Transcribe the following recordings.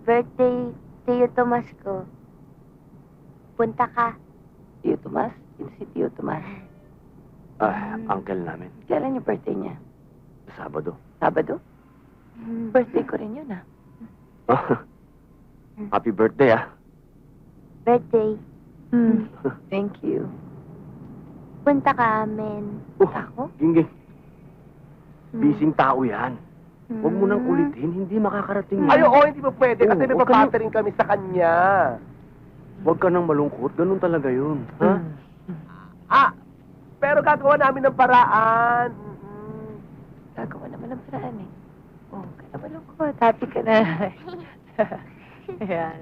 birthday, Tio Tomas ko. Punta ka. Tio Tomas? Sino si Tio Tomas? Uncle namin. Kailan yung birthday niya? Sabado. Sabado? Birthday ko rin yun, Happy birthday, Birthday. Thank you. Punta ka amin. Ako? Gingging, bising tao yan. Huwag mo nang ulitin, hindi makakarating yan. Ay, oo, hindi pa pwede kasi may Oo, huwag ka papatering kami sa kanya. Huwag ka nang malungkot, ganun talaga yun. Ha? Pero gagawa namin ng paraan. Gagawa naman ng paraan eh. Oh, kaya malungkot. Happy ka na. Ayan.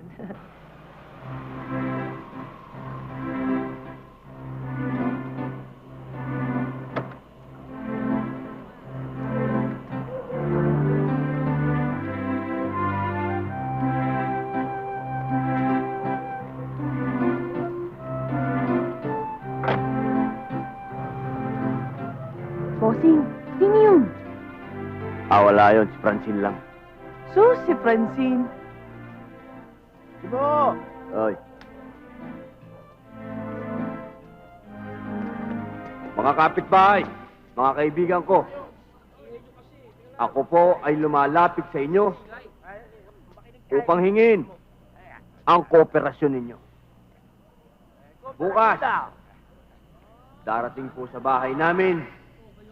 Bossing, sino yun? Wala yun, si Francine lang. Sus, si Francine. Sino? Oy. Mga kapitbahay, mga kaibigan ko, ako po ay lumalapit sa inyo upang hingin ang kooperasyon ninyo. Bukas, darating po sa bahay namin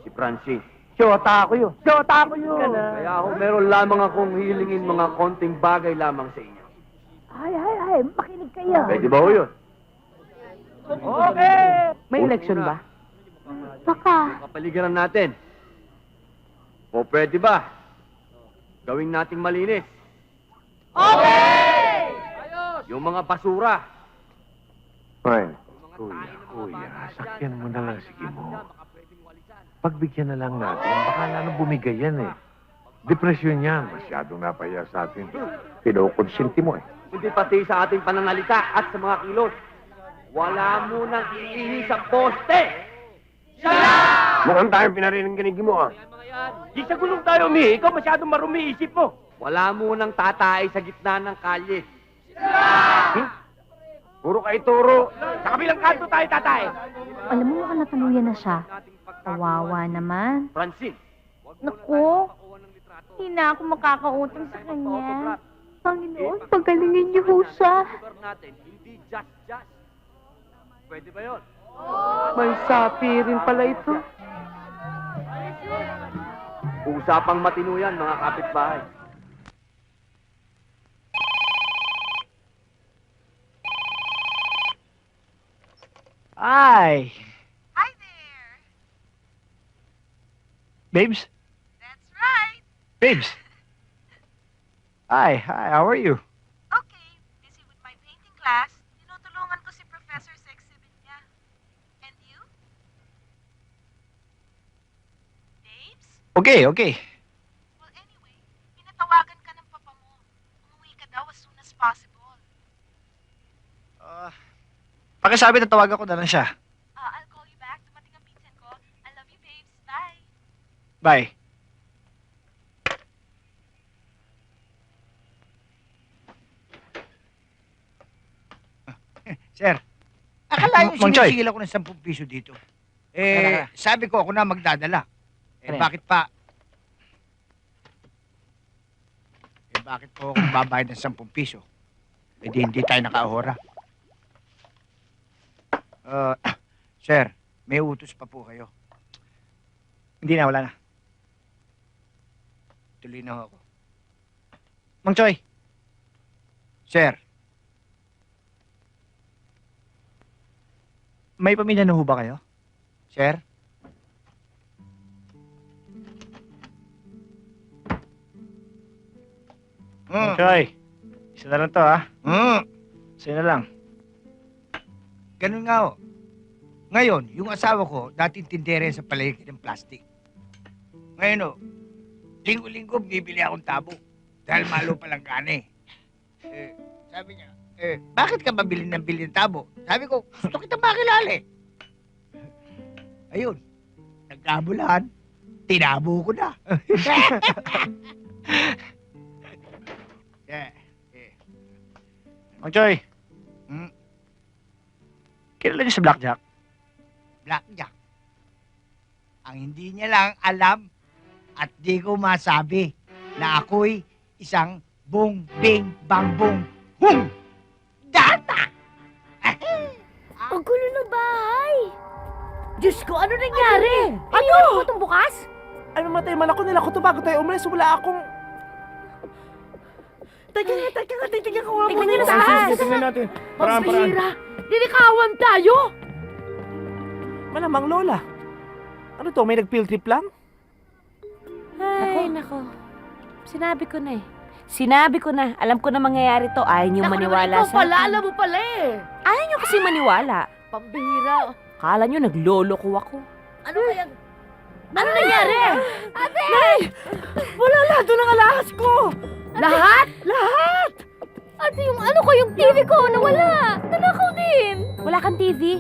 si Francine. Siyota ako yun. Siyota ako yun. Kaya ako meron lamang akong hilingin mga konting bagay lamang sa inyo. Ay, makinig kayo. Pwede ba ho yun? Okay! May election ba? Baka. Kapaligiran natin. O pwede ba? Gawing nating malinis. Okay! Yung mga basura. Ay, kuya, sakyan mo na lang sige mo. Pagbigyan na lang natin, baka lalo bumigay yan eh. Depresyon yan, masyadong napaya sa atin. Pinukonsinti mo eh. Hindi pati sa ating pananalita at sa mga kilos. Wala mo nang iihi sa poste! Mukhang tayong pinarinig ganigi mo ah. Di sa gulong tayo, Mi. Ikaw masyadong marumi isip mo. Wala mo nang tatay sa gitna ng kalye. Puro kay turo. Sa kabilang kanto tayo, tatay. Alam mo, mukhang natuluyan na siya. Kawawa naman. Francine, Naku, hindi na ako makakautang sa kanya. Panginoon, pagalingin niyo ho siya. lugar natin, hindi just. Pwede ba yun? May sapi rin pala ito. Usapang matino yan, mga kapitbahay. Hi. Hi there. Babes? That's right. Babes? Hi, how are you? Okay, busy with my painting class. Tinutulungan ko si Professor sa exhibit niya. And you? Babes? Okay. Well, anyway, pinatawagan ka ng papa mo. Umuwi ka daw as soon as possible. Pakisabi na tawagan ko na lang siya. I'll call you back. Dumating ang pinsan ko. I love you, babes. Bye. Bye. Sir, akala yung Mang Choy. sinisigil ako ng 10 piso dito. Tara. Sabi ko ako na magdadala. Ano yan? Bakit pa? Bakit po ako babayad ng 10 piso? Hindi tayo nakaahora. Sir, may utos pa po kayo. Hindi na, wala na. Tuloy na ako. Mang Choy. Sir, May pamilya na ho ba kayo? sir, Mang Choy. Isa na lang to, ha? Isa na lang. Ganun nga ho. Ngayon, yung asawa ko, dating tindere sa palengke ng plastic. Ngayon ho, linggo-linggo bibili akong tabo. Dahil malo palang gani. Sabi niya, bakit ka mabili ng tabo? Sabi ko, gusto kita makilala eh. Ayun, nagkabulan, tinabo ko na. Mang Choy, Hmm? kilala niyo si Blackjack? Blackjack. Ang hindi niya lang alam at di ko masabi na ako'y isang bong bing bang bong hum data. Ang gulo ng bahay! Diyos ko, ano nangyari? Ano? Ano itong bukas? Ay, mamatay man ako, nila ko to bago tayo umalis. Wala akong... Tingnan ko nga Tingnan niyo muna. sa taas. Tingnan natin. Pampira! Dinikawan tayo! Malamang, Lola. Ano to, may nag-field trip lang? Ay, nako. Sinabi ko na eh. Sinabi ko na. Alam ko na mangyayari to. Ayaw niyo maniwala sa akin. Alam mo pala eh! Ayaw niyo kasi maniwala. Pambihira! Kala niyo nagloloko ako. Ano kaya? Ano nangyari? Ate! Wala lahat doon ang alahas ko! Lahat? Lahat! Ate, yung ano ko, yung TV ko, nawala! Nanakaw din! Wala kang TV?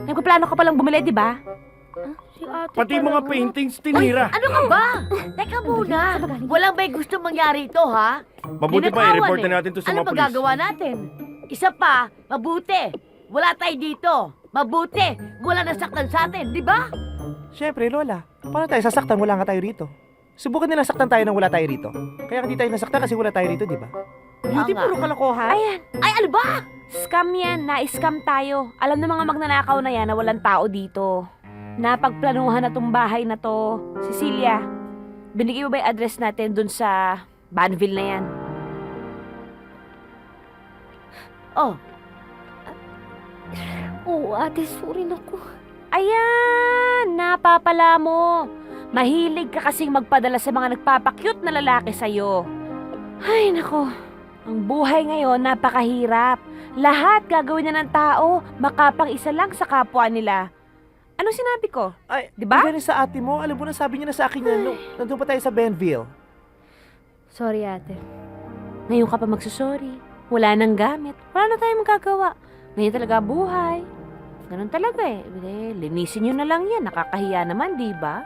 Nagpaplano ka palang bumili, di ba? Si ate Pati pala, mga no? paintings tinira. Ano ka ba? Teka muna! Walang may gusto mangyari ito, ha? Mabuti pa, Ninakawan i-report eh. na natin to sa Ano mga polis. magagawa natin? Isa pa, mabuti! Wala tayo dito! Mabuti! Wala nasaktan sa atin, di ba? Siyempre, Lola. Paano tayo sasaktan? Wala nga tayo rito. Subukan nila saktan tayo nang wala tayo rito. Kaya hindi tayo nasaktan kasi wala tayo rito, di ba? Beauty, nga. puro kalokohan. Ayan. Ay, ano ba? Scam yan. Na-scam tayo. Alam ng mga magnanakaw na yan na walang tao dito. Napagplanuhan na tong bahay na to. Cecilia, binigay mo ba yung address natin dun sa Banville na yan? Oh, Oo, ate, sorry na ko. Ayan! Napapala mo. Mahilig ka kasing magpadala sa mga nagpapakyut na lalaki sa'yo. Ay, nako. Ang buhay ngayon, napakahirap. Lahat gagawin na ng tao, makapang-isa lang sa kapwa nila. Anong sinabi ko? Ay, Di ba? Di sa ate mo, alam mo na sabi niya na sa akin yan. Nandun pa tayo sa Benville. Sorry, ate. Ngayon ka pa magsusorry. Wala nang gamit. Wala na tayong magagawa. Ngayon talaga buhay. Ganun talaga eh. Linisin nyo na lang yan. Nakakahiya naman, di ba?